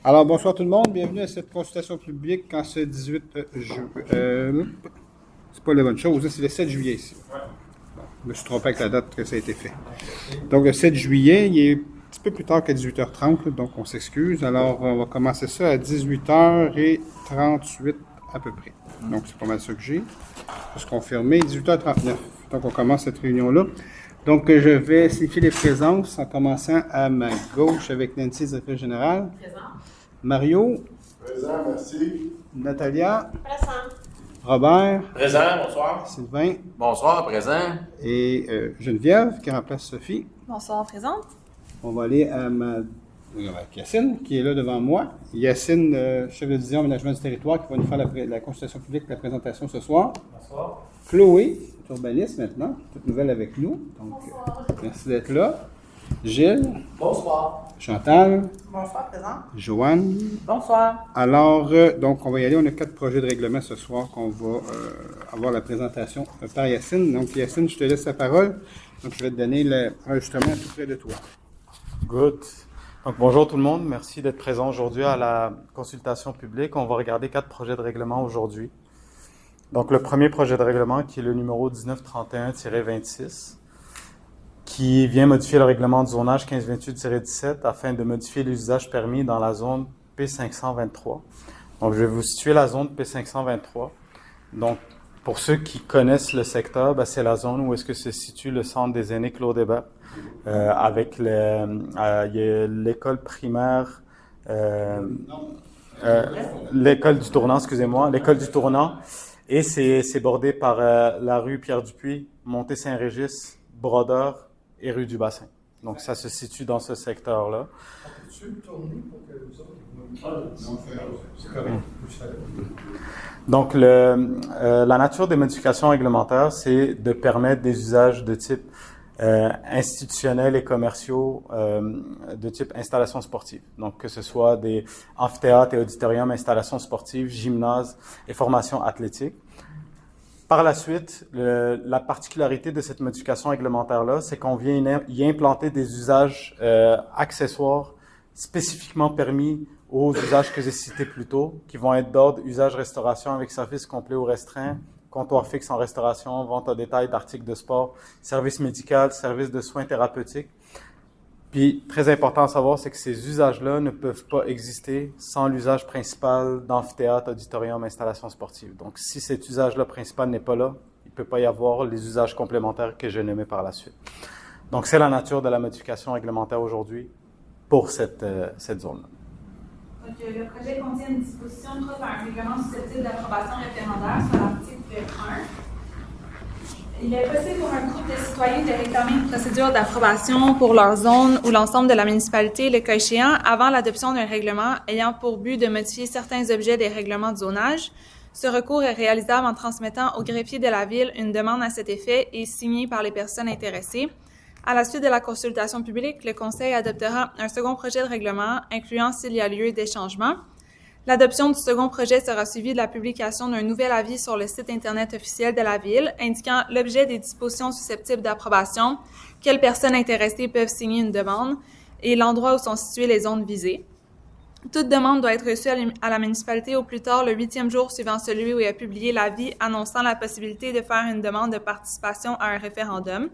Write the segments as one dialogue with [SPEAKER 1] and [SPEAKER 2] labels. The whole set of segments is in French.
[SPEAKER 1] Alors, bonsoir tout le monde. Bienvenue à cette consultation publique en ce 18 juillet. C'est pas la bonne chose, c'est le 7 juillet ici. Bon, je me suis trompé avec la date que ça a été fait. Donc, le 7 juillet, il est un petit peu plus tard que 18h30, donc on s'excuse. Alors, on va commencer ça à 18h38 à peu près. Donc, c'est pas mal ça que j'ai. Juste confirmer, 18h39. Donc, on commence cette réunion-là. Donc, je vais signifier les présences en commençant à ma gauche avec Nancy, directrice générale.
[SPEAKER 2] Présent.
[SPEAKER 1] Mario.
[SPEAKER 3] Présent, merci.
[SPEAKER 1] Natalia.
[SPEAKER 2] Présent.
[SPEAKER 1] Robert.
[SPEAKER 4] Présent, bonsoir.
[SPEAKER 1] Sylvain.
[SPEAKER 4] Bonsoir, présent.
[SPEAKER 1] Et Geneviève, qui remplace Sophie.
[SPEAKER 2] Bonsoir, présente.
[SPEAKER 1] On va aller avec Yacine, qui est là devant moi. Yacine, chef de division aménagement du territoire, qui va nous faire la consultation publique, la présentation ce soir.
[SPEAKER 4] Bonsoir.
[SPEAKER 1] Chloé, urbaniste maintenant, toute nouvelle avec nous. Donc, merci d'être là. Gilles.
[SPEAKER 4] Bonsoir.
[SPEAKER 1] Chantal.
[SPEAKER 2] Bonsoir, présent.
[SPEAKER 1] Joanne.
[SPEAKER 2] Bonsoir.
[SPEAKER 1] Alors, donc, on va y aller. On a 4 projets de règlement ce soir qu'on va avoir la présentation par Yacine. Donc, Yacine, je te laisse la parole. Donc, je vais te donner l'enregistrement tout près de toi.
[SPEAKER 5] Good. Donc, bonjour tout le monde. Merci d'être présent aujourd'hui à la consultation publique. On va regarder 4 projets de règlement aujourd'hui. Donc, le premier projet de règlement, qui est le numéro 1931-26, qui vient modifier le règlement de zonage 1528-17 afin de modifier les usages permis dans la zone P523. Donc, je vais vous situer la zone P523. Donc, pour ceux qui connaissent le secteur, c'est la zone où est-ce que se situe le centre des aînés Claude Hébert, avec il y a l'école primaire, l'école du Tournant, l'école du Tournant, et c'est bordé par la rue Pierre-Dupuis, Montée-Saint-Régis, Brodeur et rue du Bassin. Donc, ça se situe dans ce secteur-là.
[SPEAKER 3] Peux-tu le tourner pour que les autres... Non, c'est correct.
[SPEAKER 5] Donc, la nature des modifications réglementaires, c'est de permettre des usages de type institutionnels et commerciaux, de type installations sportives. Donc, que ce soit des amphithéâtres et auditoriums, installations sportives, gymnases et formations athlétiques. Par la suite, la particularité de cette modification réglementaire-là, c'est qu'on vient y implanter des usages accessoires spécifiquement permis aux usages que j'ai cités plus tôt, qui vont être d'ordre usage restauration avec service complet ou restreint, comptoir fixe en restauration, vente au détail d'articles de sport, service médical, service de soins thérapeutiques. Puis, très important à savoir, c'est que ces usages-là ne peuvent pas exister sans l'usage principal d'amphithéâtre, auditorium, installation sportive. Donc, si cet usage-là principal n'est pas là, il ne peut pas y avoir les usages complémentaires que je nommais par la suite. Donc, c'est la nature de la modification réglementaire aujourd'hui pour cette zone-là.
[SPEAKER 6] Donc, le projet contient une disposition propre à un règlement susceptible d'approbation référendaire sur l'article 1. Il est possible pour un groupe de citoyens de réclamer une procédure d'approbation pour leur zone ou l'ensemble de la municipalité, le cas échéant, avant l'adoption d'un règlement ayant pour but de modifier certains objets des règlements de zonage. Ce recours est réalisable en transmettant au greffier de la Ville une demande à cet effet et signée par les personnes intéressées. À la suite de la consultation publique, le Conseil adoptera un second projet de règlement, incluant s'il y a lieu des changements. L'adoption du second projet sera suivie de la publication d'un nouvel avis sur le site Internet officiel de la Ville, indiquant l'objet des dispositions susceptibles d'approbation, quelles personnes intéressées peuvent signer une demande et l'endroit où sont situées les zones visées. Toute demande doit être reçue à la municipalité au plus tard le 8e jour suivant celui où est publié l'avis annonçant la possibilité de faire une demande de participation à un référendum.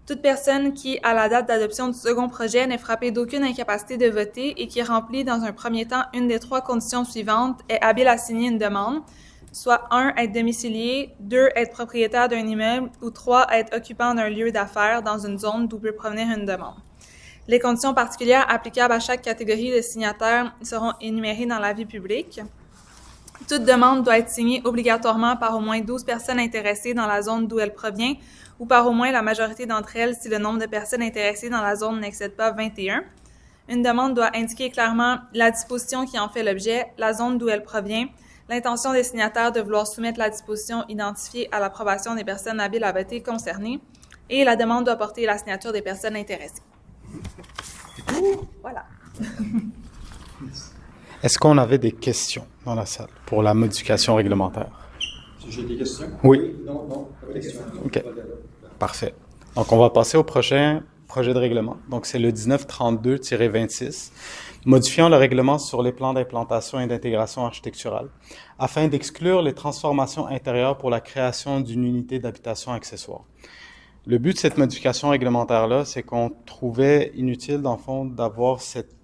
[SPEAKER 6] Toute personne qui, à la date d'adoption du second projet, n'est frappée d'aucune incapacité de voter et qui remplit dans un premier temps une des 3 conditions suivantes est habile à signer une demande, soit 1, être domicilié, 2, être propriétaire d'un immeuble ou 3, être occupant d'un lieu d'affaires dans une zone d'où peut provenir une demande. Les conditions particulières applicables à chaque catégorie de signataires seront énumérées dans l'avis public. Toute demande doit être signée obligatoirement par au moins 12 personnes intéressées dans la zone d'où elle provient ou par au moins la majorité d'entre elles si le nombre de personnes intéressées dans la zone n'excède pas 21. Une demande doit indiquer clairement la disposition qui en fait l'objet, la zone d'où elle provient, l'intention des signataires de vouloir soumettre la disposition identifiée à l'approbation des personnes habiles à voter concernées et la demande doit porter la signature des personnes intéressées. Voilà.
[SPEAKER 5] Est-ce qu'on avait des questions dans la salle pour la modification réglementaire?
[SPEAKER 1] J'ai des questions?
[SPEAKER 5] Oui.
[SPEAKER 1] Non, pas de questions.
[SPEAKER 5] OK. Parfait. Donc, on va passer au prochain projet de règlement. Donc, c'est le 1932-26. modifiant le règlement sur les plans d'implantation et d'intégration architecturale afin d'exclure les transformations intérieures pour la création d'une unité d'habitation accessoire. Le but de cette modification réglementaire-là, c'est qu'on trouvait inutile, dans le fond, d'avoir cette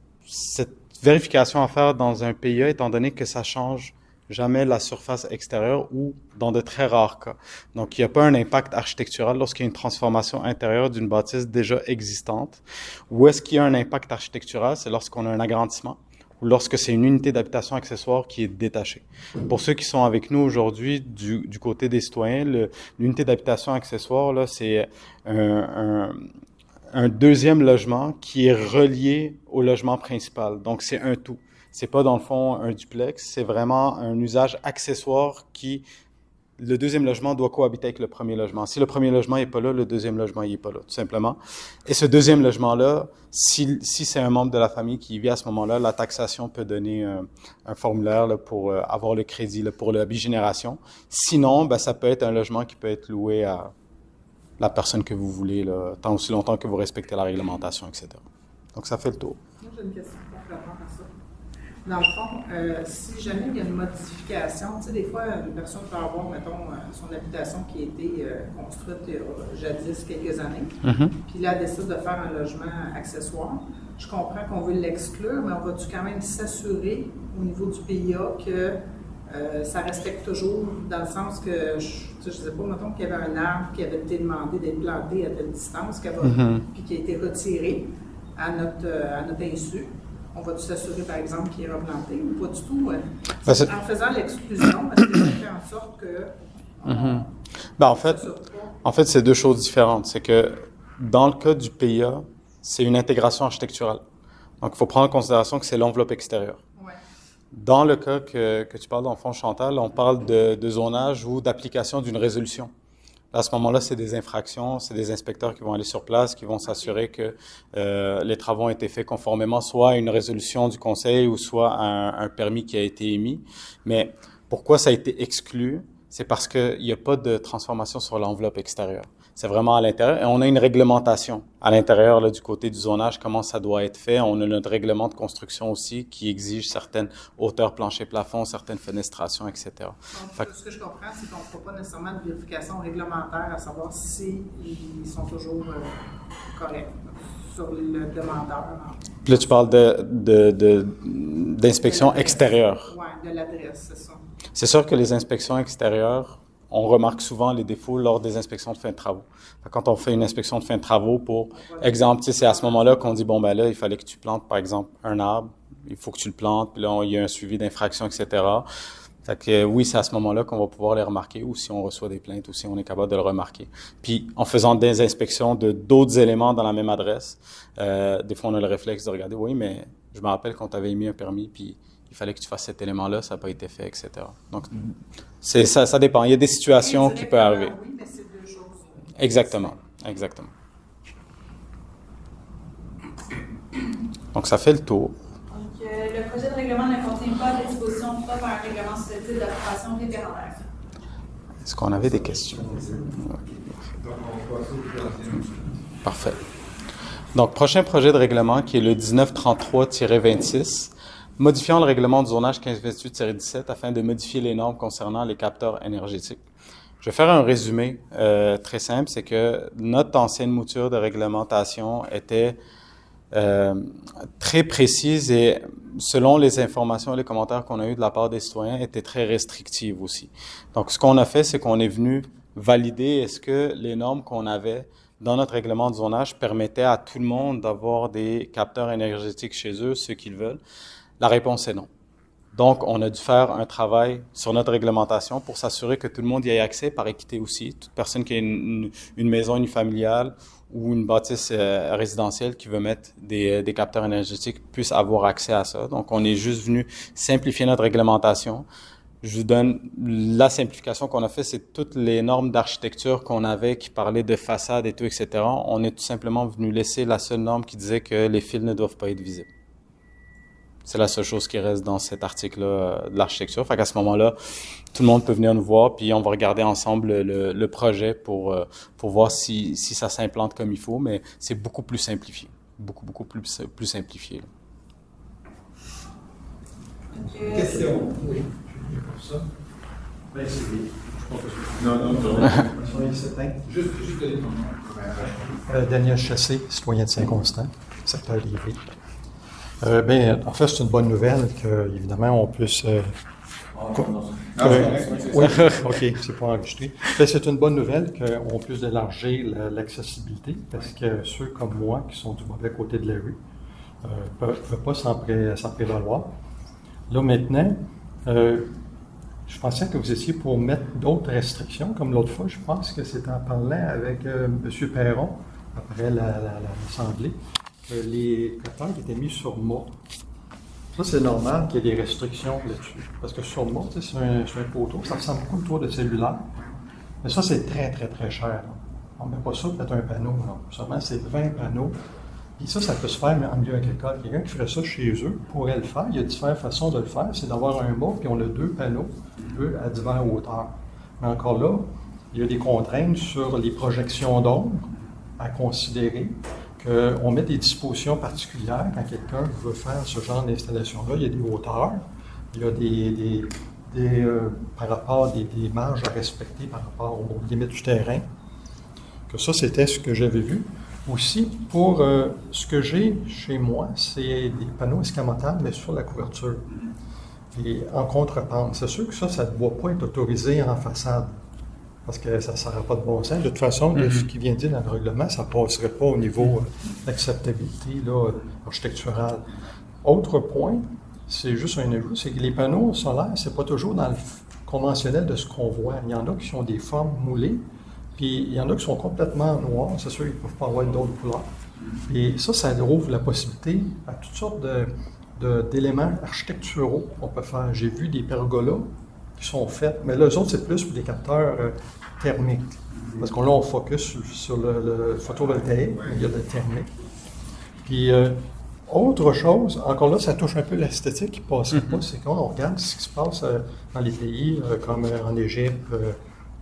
[SPEAKER 5] vérification à faire dans un PIA, étant donné que ça change jamais la surface extérieure ou dans de très rares cas. Donc, il n'y a pas un impact architectural lorsqu'il y a une transformation intérieure d'une bâtisse déjà existante. Où est-ce qu'il y a un impact architectural? C'est lorsqu'on a un agrandissement ou lorsque c'est une unité d'habitation accessoire qui est détachée. Pour ceux qui sont avec nous aujourd'hui du côté des citoyens, l'unité d'habitation accessoire, là, c'est un deuxième logement qui est relié au logement principal. Donc, c'est un tout. C'est pas, dans le fond, un duplex. C'est vraiment un usage accessoire qui... Le deuxième logement doit cohabiter avec le premier logement. Si le premier logement n'est pas là, le deuxième logement n'est pas là, tout simplement. Et ce deuxième logement-là, si c'est un membre de la famille qui y vit à ce moment-là, la taxation peut donner un formulaire là, pour avoir le crédit là, pour la bigénération. Sinon, ben, ça peut être un logement qui peut être loué à la personne que vous voulez, là, tant aussi longtemps que vous respectez la réglementation, etc. Donc, ça fait le tour.
[SPEAKER 7] Moi, j'ai une question complémentaire à ça. Dans le fond, si jamais il y a une modification, tu sais, des fois, une personne peut avoir, mettons, son habitation qui a été construite jadis quelques années, puis là, elle décide de faire un logement accessoire. Je comprends qu'on veut l'exclure, mais on va-tu quand même s'assurer au niveau du PIA que ça respecte toujours, dans le sens que, je ne sais pas, mettons qu'il y avait un arbre qui avait été demandé d'être planté à telle distance, puis qui a été retiré à notre insu. On va-tu s'assurer, par exemple, qu'il est replanté ou pas du tout? En faisant l'exclusion, est-ce que ça fait en sorte que...
[SPEAKER 5] Ben, en fait, c'est deux choses différentes. C'est que dans le cas du PIA, c'est une intégration architecturale. Donc, il faut prendre en considération que c'est l'enveloppe extérieure.
[SPEAKER 7] Ouais.
[SPEAKER 5] Dans le cas que tu parles, dans le fond, Chantal, on parle de zonage ou d'application d'une résolution. À ce moment-là, c'est des infractions, c'est des inspecteurs qui vont aller sur place, qui vont s'assurer que les travaux ont été faits conformément soit à une résolution du conseil ou soit à un permis qui a été émis. Mais pourquoi ça a été exclu? C'est parce qu'il n'y a pas de transformation sur l'enveloppe extérieure. C'est vraiment à l'intérieur. Et on a une réglementation à l'intérieur là, du côté du zonage, comment ça doit être fait. On a notre règlement de construction aussi qui exige certaines hauteurs plancher-plafond, certaines fenestrations, etc.
[SPEAKER 7] Donc, ce que je comprends, c'est qu'on ne fera pas nécessairement de vérification réglementaire à savoir s'ils sont toujours corrects sur le demandeur.
[SPEAKER 5] Puis là, tu parles d'inspection extérieure.
[SPEAKER 7] Oui, de l'adresse, c'est ça.
[SPEAKER 5] C'est sûr que les inspections extérieures, on remarque souvent les défauts lors des inspections de fin de travaux. Quand on fait une inspection de fin de travaux, pour exemple, c'est à ce moment-là qu'on dit, bon, ben là, il fallait que tu plantes, par exemple, un arbre, il faut que tu le plantes, puis là, il y a un suivi d'infraction, etc. Fait que oui, c'est à ce moment-là qu'on va pouvoir les remarquer, ou si on reçoit des plaintes, ou si on est capable de le remarquer. Puis, en faisant des inspections de d'autres éléments dans la même adresse, des fois, on a le réflexe de regarder, oui, mais je me rappelle qu'on t'avait émis un permis, puis il fallait que tu fasses cet élément-là, ça n'a pas été fait, etc. Donc, ça dépend. Il y a des situations qui peuvent arriver.
[SPEAKER 7] Oui, mais c'est deux choses.
[SPEAKER 5] Exactement. Donc, ça fait le tour.
[SPEAKER 6] Donc, le projet de règlement ne contient pas de dispositions propres à un règlement susceptible d'approbation référendaire.
[SPEAKER 5] Est-ce qu'on avait des questions? Parfait. Donc, prochain projet de règlement qui est le 1933-26, modifiant le règlement de zonage 1528-17 afin de modifier les normes concernant les capteurs énergétiques. Je vais faire un résumé très simple, c'est que notre ancienne mouture de réglementation était très précise et selon les informations et les commentaires qu'on a eus de la part des citoyens, était très restrictive aussi. Donc, ce qu'on a fait, c'est qu'on est venu valider est-ce que les normes qu'on avait dans notre règlement de zonage permettaient à tout le monde d'avoir des capteurs énergétiques chez eux, ceux qu'ils veulent. La réponse est non. Donc, on a dû faire un travail sur notre réglementation pour s'assurer que tout le monde y ait accès par équité aussi. Toute personne qui a une maison unifamiliale ou une bâtisse résidentielle qui veut mettre des capteurs énergétiques puisse avoir accès à ça. Donc, on est juste venu simplifier notre réglementation. Je vous donne la simplification qu'on a fait, c'est toutes les normes d'architecture qu'on avait qui parlaient de façade et tout, etc. On est tout simplement venu laisser la seule norme qui disait que les fils ne doivent pas être visibles. C'est la seule chose qui reste dans cet article-là de l'architecture. Fait qu'à ce moment-là, tout le monde peut venir nous voir, puis on va regarder ensemble le projet pour voir si ça s'implante comme il faut, mais c'est beaucoup plus simplifié. Beaucoup plus simplifié. Là.
[SPEAKER 3] Question. Oui, je suis pour ça. Ben, c'est bien.
[SPEAKER 1] Non.
[SPEAKER 3] Il s'éteint.
[SPEAKER 1] Juste donner ton nom.
[SPEAKER 3] Daniel Chassé, citoyen de Saint-Constant, secteur Lévis. En fait, c'est une bonne nouvelle qu'évidemment, on puisse... oui, OK, c'est pas enregistré. C'est une bonne nouvelle qu'on puisse élargir l'accessibilité parce que ceux comme moi qui sont du mauvais côté de la rue ne peuvent pas s'en prévaloir. Là, maintenant, je pensais que vous étiez pour mettre d'autres restrictions, comme l'autre fois, je pense que c'était en parlant avec M. Perron, après l'Assemblée, que les coteurs étaient mis sur mât. Ça, c'est normal qu'il y ait des restrictions là-dessus. Parce que sur le mât, c'est un poteau, ça ressemble beaucoup à un tour de cellulaire. Mais ça, c'est très, très, très cher. Là. On ne met pas ça pour être un panneau. Là. Seulement, c'est 20 panneaux. Puis ça peut se faire en milieu agricole. Quelqu'un qui ferait ça chez eux pourrait le faire. Il y a différentes façons de le faire. C'est d'avoir un mât, puis on a 2 panneaux, eux, à diverses hauteurs. Mais encore là, il y a des contraintes sur les projections d'ombre à considérer. On met des dispositions particulières quand quelqu'un veut faire ce genre d'installation-là. Il y a des hauteurs, il y a par rapport à des marges à respecter par rapport aux limites du terrain. Que ça, c'était ce que j'avais vu. Aussi, pour ce que j'ai chez moi, c'est des panneaux escamotables, mais sur la couverture. Et en contrepente. C'est sûr que ça ne doit pas être autorisé en façade. Parce que ça n'aurait pas de bon sens. De toute façon, de ce qui vient de dire dans le règlement, ça ne passerait pas au niveau d'acceptabilité architecturale. Autre point, c'est juste un ajout, c'est que les panneaux solaires, ce n'est pas toujours dans le conventionnel de ce qu'on voit. Il y en a qui ont des formes moulées, puis il y en a qui sont complètement noirs. C'est sûr qu'ils ne peuvent pas avoir d'autres couleurs. Et ça ouvre la possibilité à toutes sortes d'éléments architecturaux qu'on peut faire. J'ai vu des pergolas qui sont faits, mais là, eux autres, c'est plus pour des capteurs thermiques. Parce que là, on focus sur le photovoltaïque, mais il y a de thermique. Puis, autre chose, encore là, ça touche un peu l'esthétique qui ne passerait pas, c'est quand on regarde ce qui se passe dans les pays comme en Égypte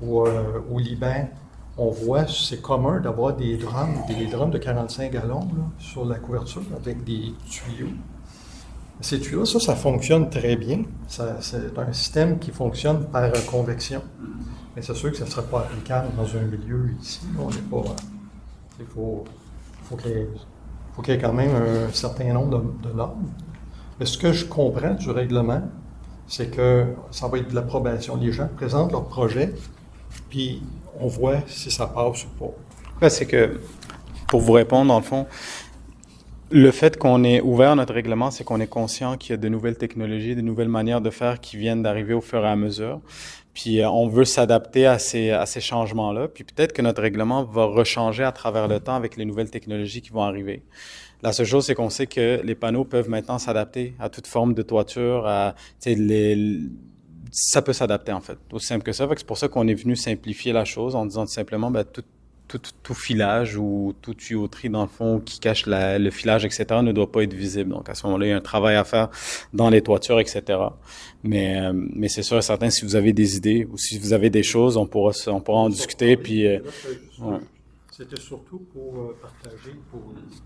[SPEAKER 3] ou au Liban, on voit, c'est commun d'avoir des drums de 45 gallons là, sur la couverture avec des tuyaux. Ces tuyaux, ça fonctionne très bien. C'est un système qui fonctionne par convection. Mais c'est sûr que ça ne sera pas applicable dans un milieu ici. On n'est pas. Il faut qu'il y ait quand même un certain nombre de normes. Mais ce que je comprends du règlement, c'est que ça va être de l'approbation. Les gens présentent leur projet, puis on voit si ça passe ou pas.
[SPEAKER 5] Ouais, c'est que, pour vous répondre, dans le fond, le fait qu'on ait ouvert notre règlement, c'est qu'on est conscient qu'il y a de nouvelles technologies, de nouvelles manières de faire qui viennent d'arriver au fur et à mesure. Puis on veut s'adapter à ces changements-là. Puis peut-être que notre règlement va rechanger à travers le temps avec les nouvelles technologies qui vont arriver. La seule chose, c'est qu'on sait que les panneaux peuvent maintenant s'adapter à toute forme de toiture, ça peut s'adapter en fait, aussi simple que ça. C'est pour ça qu'on est venu simplifier la chose en disant tout simplement tout filage ou toute tuyauterie, dans le fond, qui cache le filage, etc., ne doit pas être visible. Donc, à ce moment-là, il y a un travail à faire dans les toitures, etc. Mais c'est sûr et certain, si vous avez des idées ou si vous avez des choses, on pourra en discuter. Puis,
[SPEAKER 3] C'était surtout pour partager.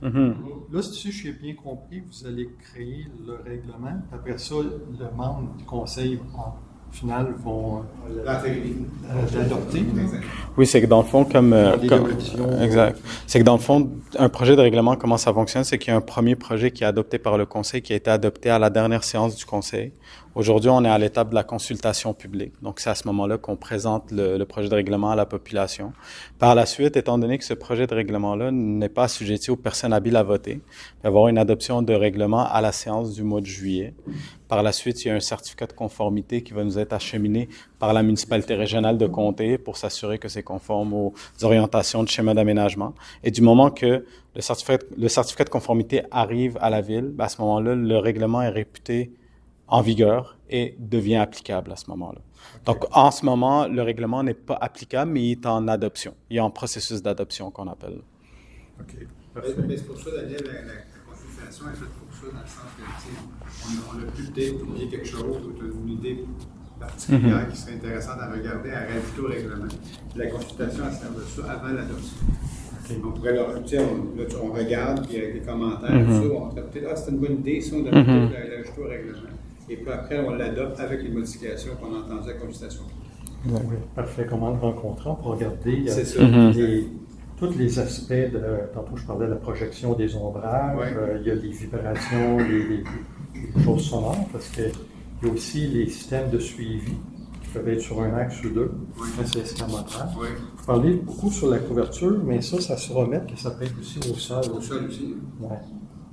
[SPEAKER 5] Mm-hmm.
[SPEAKER 3] Là, si j'ai bien compris, vous allez créer le règlement. Après ça, le membre du conseil final vont l'adopter.
[SPEAKER 5] Oui, c'est que dans le fond, exact. C'est que dans le fond, un projet de règlement, comment ça fonctionne, c'est qu'il y a un premier projet qui est adopté par le conseil, qui a été adopté à la dernière séance du conseil. Aujourd'hui, on est à l'étape de la consultation publique. Donc, c'est à ce moment-là qu'on présente le projet de règlement à la population. Par la suite, étant donné que ce projet de règlement-là n'est pas assujetti aux personnes habiles à voter, il va y avoir une adoption de règlement à la séance du mois de juillet. Par la suite, il y a un certificat de conformité qui va nous être acheminé par la municipalité régionale de Comté pour s'assurer que c'est conforme aux orientations du schéma d'aménagement. Et du moment que le certificat de conformité arrive à la ville, à ce moment-là, le règlement est réputé en vigueur et devient applicable à ce moment-là. Okay. Donc, en ce moment, le règlement n'est pas applicable, mais il est en adoption. Il est en processus d'adoption qu'on appelle.
[SPEAKER 1] OK. Mais c'est pour ça, Daniel, la consultation est faite pour ça, dans le sens que, on a plus peut-être oublié quelque chose ou une idée particulière qui serait intéressante à regarder, à rajouter au règlement. La consultation, elle sert de ça avant l'adoption. Okay. On pourrait on regarde, puis avec des commentaires, tout ça, on peut-être, c'est une bonne idée, si on devrait peut-être l'ajouter au règlement. Et puis après, on l'adopte avec les modifications qu'on a entendues à consultation.
[SPEAKER 3] Oui, parfait. Comment le rencontrer? On peut regarder
[SPEAKER 1] C'est ça.
[SPEAKER 3] tous les aspects de. Tantôt, je parlais de la projection des ombrages,
[SPEAKER 1] Ouais.
[SPEAKER 3] il y a les vibrations, les choses sonores, parce qu'il y a aussi les systèmes de suivi qui peuvent être sur un axe ou deux.
[SPEAKER 1] Oui.
[SPEAKER 3] Ça, c'est escamoteur.
[SPEAKER 1] Oui.
[SPEAKER 3] Vous parlez beaucoup sur la couverture, mais ça se remet, que ça peut être aussi au sol.
[SPEAKER 1] Au sol aussi.
[SPEAKER 3] Ouais.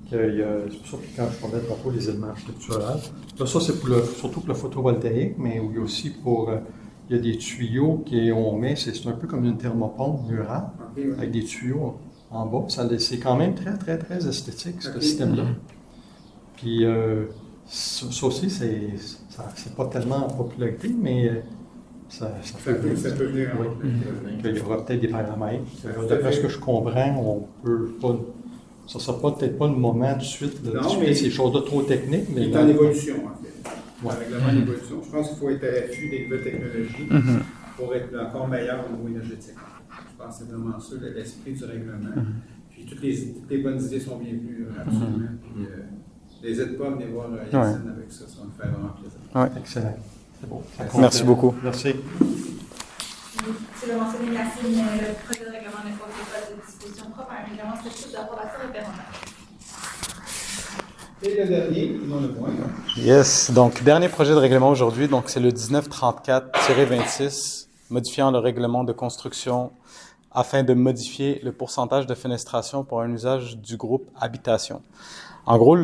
[SPEAKER 3] C'est pour ça que quand je parlais tantôt les éléments architecturaux, là, ça c'est surtout pour le photovoltaïque, mais il y a aussi il y a des tuyaux qu'on met, c'est un peu comme une thermopompe murale,
[SPEAKER 1] Okay, oui.
[SPEAKER 3] avec des tuyaux en bas. C'est quand même très, très, très esthétique, ce système-là. Puis ça aussi, c'est pas tellement en popularité, mais ça peut venir.
[SPEAKER 1] Ça peut venir.
[SPEAKER 3] Oui. Il y aura peut-être des paramètres. D'après ce que je comprends, on peut pas. Ça ne sera peut-être pas le moment de suite de
[SPEAKER 1] Non,
[SPEAKER 3] discuter
[SPEAKER 1] mais
[SPEAKER 3] ces choses-là trop techniques. Mais
[SPEAKER 1] Il est en évolution, en fait.
[SPEAKER 3] Ouais.
[SPEAKER 1] Un règlement d'évolution. Je pense qu'il faut être à l'affût des nouvelles technologies pour être encore meilleur au niveau énergétique. Je pense que c'est vraiment ça, l'esprit du règlement. Puis toutes les bonnes idées sont bienvenues, absolument. Puis n'hésite pas à venir voir Yacine avec ça va me faire vraiment plaisir.
[SPEAKER 5] Ouais.
[SPEAKER 3] Excellent. C'est bon.
[SPEAKER 5] Merci beaucoup.
[SPEAKER 3] Merci.
[SPEAKER 6] Tu l'as mentionné, Yacine, le projet de règlement n'impose pas de dispositions propres à un règlement spécifique d'approbation référendaire.
[SPEAKER 1] Et le dernier, non le point.
[SPEAKER 5] Yes, donc dernier projet de règlement aujourd'hui, donc c'est le 1934-26, modifiant le règlement de construction afin de modifier le pourcentage de fenestration pour un usage du groupe habitation. En gros,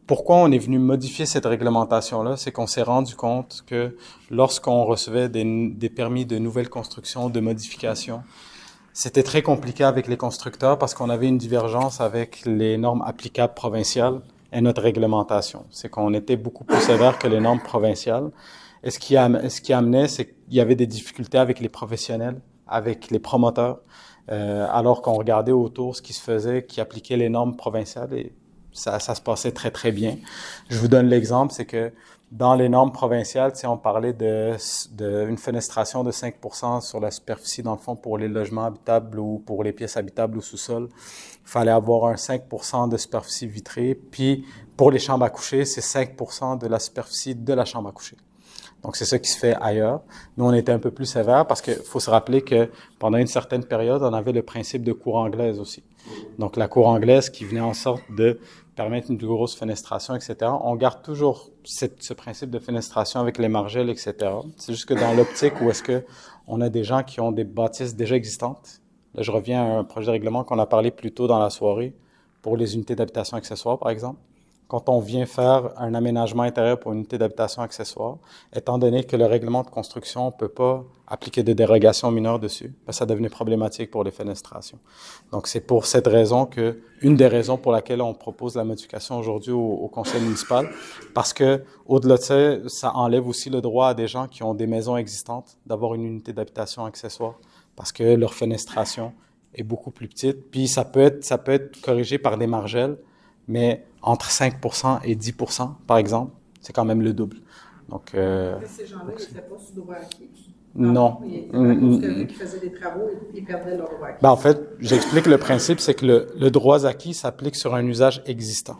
[SPEAKER 5] pourquoi on est venu modifier cette réglementation-là, c'est qu'on s'est rendu compte que lorsqu'on recevait des permis de nouvelle construction, de modification, c'était très compliqué avec les constructeurs parce qu'on avait une divergence avec les normes applicables provinciales et notre réglementation. C'est qu'on était beaucoup plus sévère que les normes provinciales. Et ce qui amenait, c'est qu'il y avait des difficultés avec les professionnels, avec les promoteurs, alors qu'on regardait autour ce qui se faisait, qui appliquait les normes provinciales et ça se passait très, très bien. Je vous donne l'exemple, c'est que dans les normes provinciales, on parlait d'une fenestration de 5% sur la superficie, dans le fond, pour les logements habitables ou pour les pièces habitables au sous-sol. Il fallait avoir un 5% de superficie vitrée. Puis, pour les chambres à coucher, c'est 5% de la superficie de la chambre à coucher. Donc, c'est ça qui se fait ailleurs. Nous, on était un peu plus sévère parce qu'il faut se rappeler que pendant une certaine période, on avait le principe de cour anglaise aussi. Donc, la cour anglaise qui venait en sorte de permettre une plus grosse fenestration, etc. On garde toujours ce principe de fenestration avec les margelles, etc. C'est juste que dans l'optique où est-ce que on a des gens qui ont des bâtisses déjà existantes. Là, je reviens à un projet de règlement qu'on a parlé plus tôt dans la soirée pour les unités d'habitation accessoires, par exemple. Quand on vient faire un aménagement intérieur pour une unité d'habitation accessoire, étant donné que le règlement de construction ne peut pas appliquer de dérogation mineure dessus, ça devenait problématique pour les fenestrations. Donc, c'est pour cette raison une des raisons pour laquelle on propose la modification aujourd'hui au conseil municipal, parce que, au-delà de ça, ça enlève aussi le droit à des gens qui ont des maisons existantes d'avoir une unité d'habitation accessoire, parce que leur fenestration est beaucoup plus petite. Puis, ça peut être corrigé par des margelles, mais entre 5% et 10%, par exemple, c'est quand même le double. Donc,
[SPEAKER 7] Ces gens-là, ils n'étaient pas sous droit acquis.
[SPEAKER 5] Non.
[SPEAKER 7] Ils étaient à cause que qui faisaient des travaux, ils perdaient leur droit acquis.
[SPEAKER 5] En fait, j'explique le principe, c'est que le droit acquis s'applique sur un usage existant.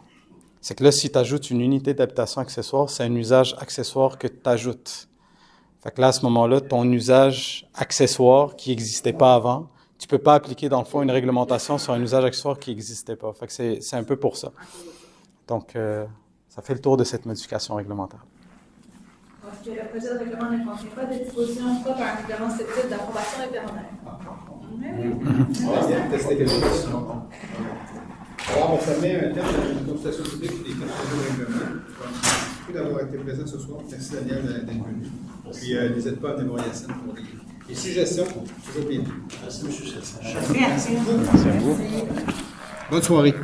[SPEAKER 5] C'est que là, si tu ajoutes une unité d'habitation accessoire, c'est un usage accessoire que tu ajoutes. Fait que là, à ce moment-là, ton usage accessoire qui n'existait pas avant, tu peux pas appliquer, dans le fond, une réglementation sur un usage accessoire qui n'existait pas. Fait que c'est un peu pour ça. Donc, ça fait le tour de cette modification réglementaire.
[SPEAKER 6] Parce que le projet de règlement ne contient pas de dispositions propres à un règlement susceptible d'approbation référendaire.
[SPEAKER 1] On va bien tester quelque chose. Alors, ça met un terme à la consultation publique des questions de règlement. Merci d'avoir été présent ce soir. Merci Daniel d'être venu. Puis, n'hésite pas à venir voir Yacine pour les suggestions. Toujours bienvenue.
[SPEAKER 7] Merci.
[SPEAKER 5] Merci à vous.
[SPEAKER 1] Bonne soirée.